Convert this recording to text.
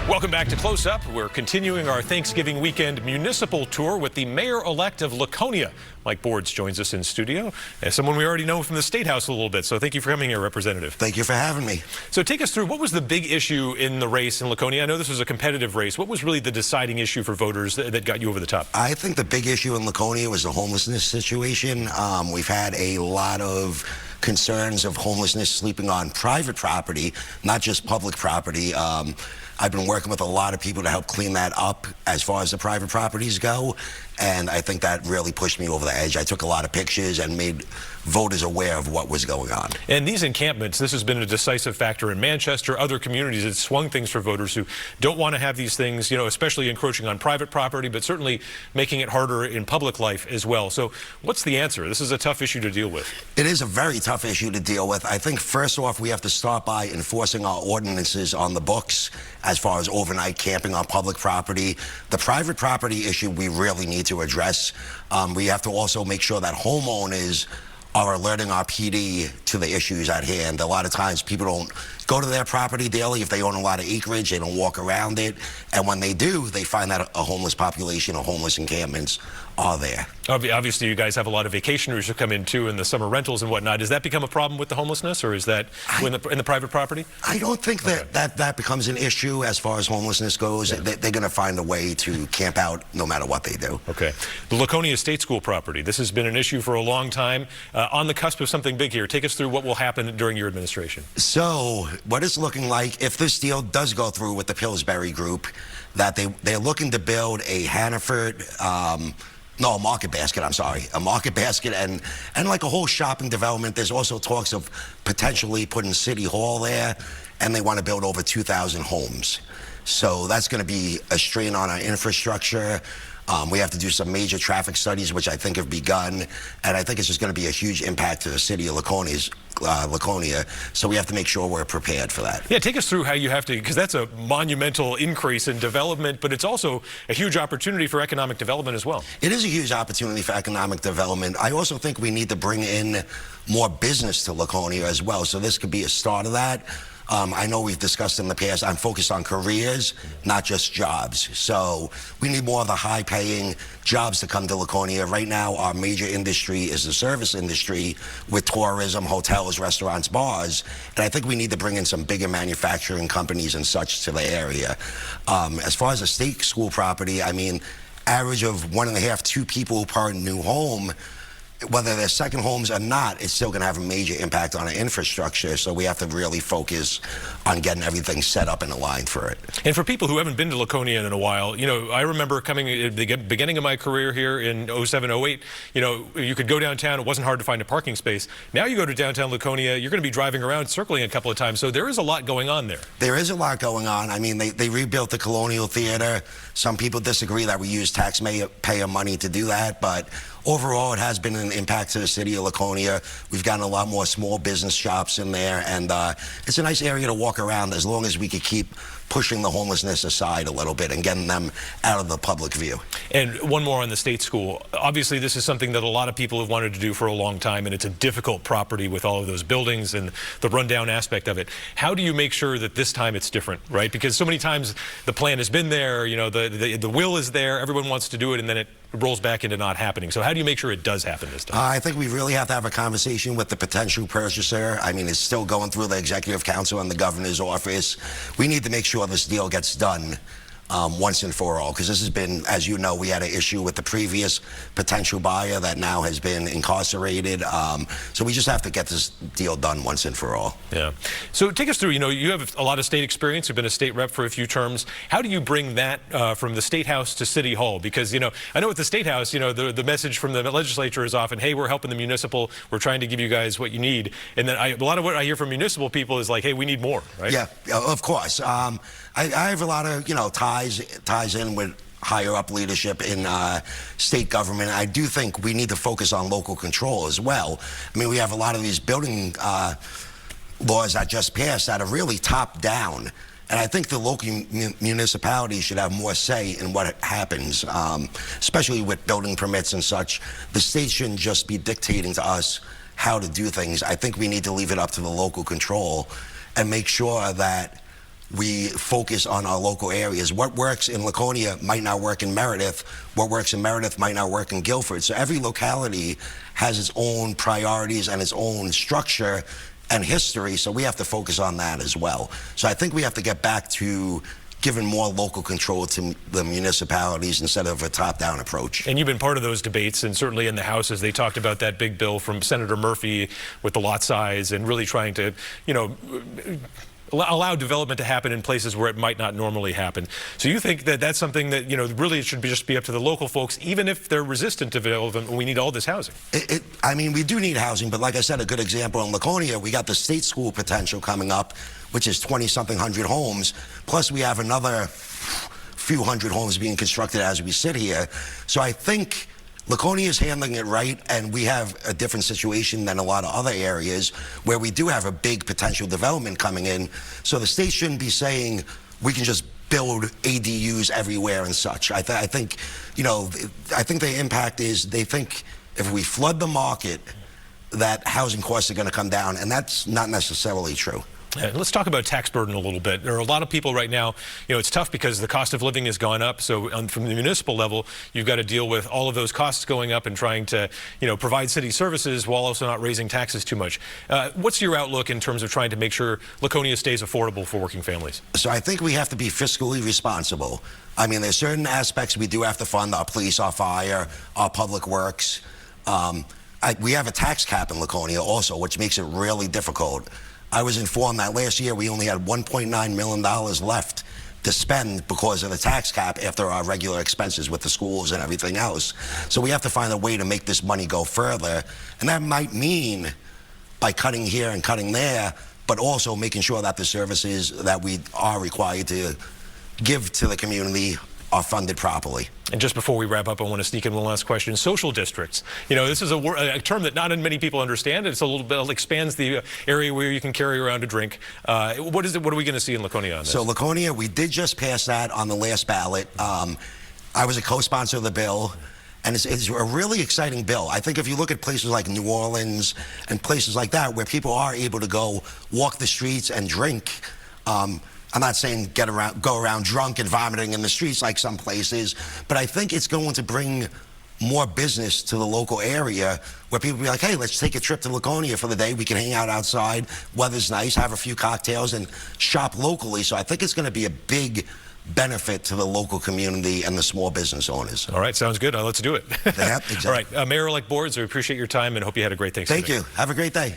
Welcome back to Close Up. We're continuing our Thanksgiving weekend municipal tour with the mayor-elect of Laconia. Mike Boards joins us in studio, as someone we already know from the State House a little bit. So thank you for coming here, Representative. Thank you for having me. So take us through, what was the big issue in the race in Laconia? I know this was a competitive race. What was really the deciding issue for voters that got you over the top? I think the big issue in Laconia was the homelessness situation. We've had a lot of concerns of homelessness sleeping on private property, not just public property. I've been working with a lot of people to help clean that up as far as the private properties go, and I think that really pushed me over the edge. I took a lot of pictures and made voters aware of what was going on. And these encampments, this has been a decisive factor in Manchester, other communities. It's swung things for voters who don't want to have these things, you know, especially encroaching on private property, but certainly making it harder in public life as well. So what's the answer? This is a tough issue to deal with. It is a very tough issue to deal with. I think first off, we have to start by enforcing our ordinances on the books as far as overnight camping on public property. The private property issue we really need to address. We have to also make sure that homeowners are alerting our PD to the issues at hand. A lot of times people don't go to their property daily. If they own a lot of acreage, they don't walk around it. And when they do, they find that a homeless population or homeless encampments are there. Obviously, you guys have a lot of vacationers who come in too, and the summer rentals and whatnot. Does that become a problem with the homelessness, or is that in the private property? I don't think that becomes an issue as far as homelessness goes. Yeah. They're going to find a way to camp out no matter what they do. Okay. The Laconia State School property. This has been an issue for a long time. On the cusp of something big here. Take us through what will happen during your administration. So, what it's looking like, if this deal does go through with the Pillsbury Group, that they're looking to build a Hannaford, no, a Market Basket, I'm sorry. A Market Basket and like a whole shopping development. There's also talks of potentially putting City Hall there, and they want to build over 2,000 homes. So that's going to be a strain on our infrastructure. We have to do some major traffic studies, which I think have begun, and I think it's just going to be a huge impact to the city of Laconia, so we have to make sure we're prepared for that. Yeah, take us through how you have to, because that's a monumental increase in development, but it's also a huge opportunity for economic development as well. It is a huge opportunity for economic development. I also think we need to bring in more business to Laconia as well, so this could be a start of that. I know we've discussed in the past, I'm focused on careers, not just jobs. So we need more of the high-paying jobs to come to Laconia. Right now, our major industry is the service industry with tourism, hotels, restaurants, bars. And I think we need to bring in some bigger manufacturing companies and such to the area. As far as a state school property, I mean, average of 1.5, 2 people per new home. Whether they're second homes or not, it's still going to have a major impact on our infrastructure, so we have to really focus on getting everything set up and aligned for it. And for people who haven't been to Laconia in a while, you know, I remember coming at the beginning of my career here in 07, 08, you know, you could go downtown, it wasn't hard to find a parking space. Now you go to downtown Laconia, you're going to be driving around, circling a couple of times, so there is a lot going on there. There is a lot going on. I mean, they rebuilt the Colonial Theater. Some people disagree that we use taxpayer money to do that, but overall, it has been an impact to the city of Laconia. We've gotten a lot more small business shops in there, and it's a nice area to walk around as long as we could keep pushing the homelessness aside a little bit and getting them out of the public view. And one more on the state school. Obviously, this is something that a lot of people have wanted to do for a long time, and it's a difficult property with all of those buildings and the rundown aspect of it. How do you make sure that this time it's different, right? Because so many times the plan has been there, you know, the will is there, everyone wants to do it, and then it rolls back into not happening. So how do you make sure it does happen this time? I think we really have to have a conversation with the potential purchaser. I mean, it's still going through the Executive Council and the Governor's office. We need to make sure this deal gets done once and for all, because this has been, as you know, we had an issue with the previous potential buyer that now has been incarcerated. So we just have to get this deal done once and for all. Yeah. So take us through, you know, you have a lot of state experience. You've been a state rep for a few terms. How do you bring that from the State House to City Hall? Because, you know, I know at the State House, you know, the message from the legislature is often, hey, we're helping the municipal. We're trying to give you guys what you need. And then a lot of what I hear from municipal people is like, hey, we need more, right? Yeah, of course. I have a lot of, you know, ties in with higher up leadership in state government. I do think we need to focus on local control as well. I mean, we have a lot of these building laws that just passed that are really top down. And I think the local municipalities should have more say in what happens, especially with building permits and such. The state shouldn't just be dictating to us how to do things. I think we need to leave it up to the local control and make sure that we focus on our local areas. What works in Laconia might not work in Meredith. What works in Meredith might not work in Guilford. So every locality has its own priorities and its own structure and history, so we have to focus on that as well. So I think we have to get back to giving more local control to the municipalities instead of a top-down approach. And you've been part of those debates, and certainly in the House as they talked about that big bill from Senator Murphy with the lot size and really trying to, you know, allow development to happen in places where it might not normally happen. So you think that that's something that, you know, really should just be up to the local folks, even if they're resistant to development, we need all this housing. I mean, we do need housing, but like I said, a good example in Laconia, we got the state school potential coming up, which is 20-something hundred homes. Plus we have another few hundred homes being constructed as we sit here. So I think Laconia is handling it right, and we have a different situation than a lot of other areas where we do have a big potential development coming in. So the state shouldn't be saying we can just build ADUs everywhere and such. I think, you know, I think the impact is they think if we flood the market, that housing costs are going to come down, and that's not necessarily true. Let's talk about tax burden a little bit. There are a lot of people right now, you know, it's tough because the cost of living has gone up. So from the municipal level, you've got to deal with all of those costs going up and trying to, you know, provide city services while also not raising taxes too much. What's your outlook in terms of trying to make sure Laconia stays affordable for working families? So I think we have to be fiscally responsible. I mean, there's certain aspects we do have to fund: our police, our fire, our public works. We have a tax cap in Laconia also, which makes it really difficult. I was informed that last year we only had $1.9 million left to spend because of the tax cap after our regular expenses with the schools and everything else. So we have to find a way to make this money go further. And that might mean by cutting here and cutting there, but also making sure that the services that we are required to give to the community are funded properly. And just before we wrap up, I want to sneak in one last question. Social districts. You know, this is a term that not many people understand. It's a little bit, it expands the area where you can carry around a drink. What are we going to see in Laconia on this? So Laconia, we did just pass that on the last ballot. I was a co-sponsor of the bill, and it's a really exciting bill. I think if you look at places like New Orleans and places like that where people are able to go walk the streets and drink, I'm not saying go around drunk and vomiting in the streets like some places, but I think it's going to bring more business to the local area where people be like, hey, let's take a trip to Laconia for the day. We can hang out outside, weather's nice, have a few cocktails, and shop locally. So I think it's going to be a big benefit to the local community and the small business owners. All right, sounds good. Let's do it. Yeah, exactly. All right, Mayor-elect Bordes, we appreciate your time and hope you had a great Thanksgiving. Thank you. Have a great day.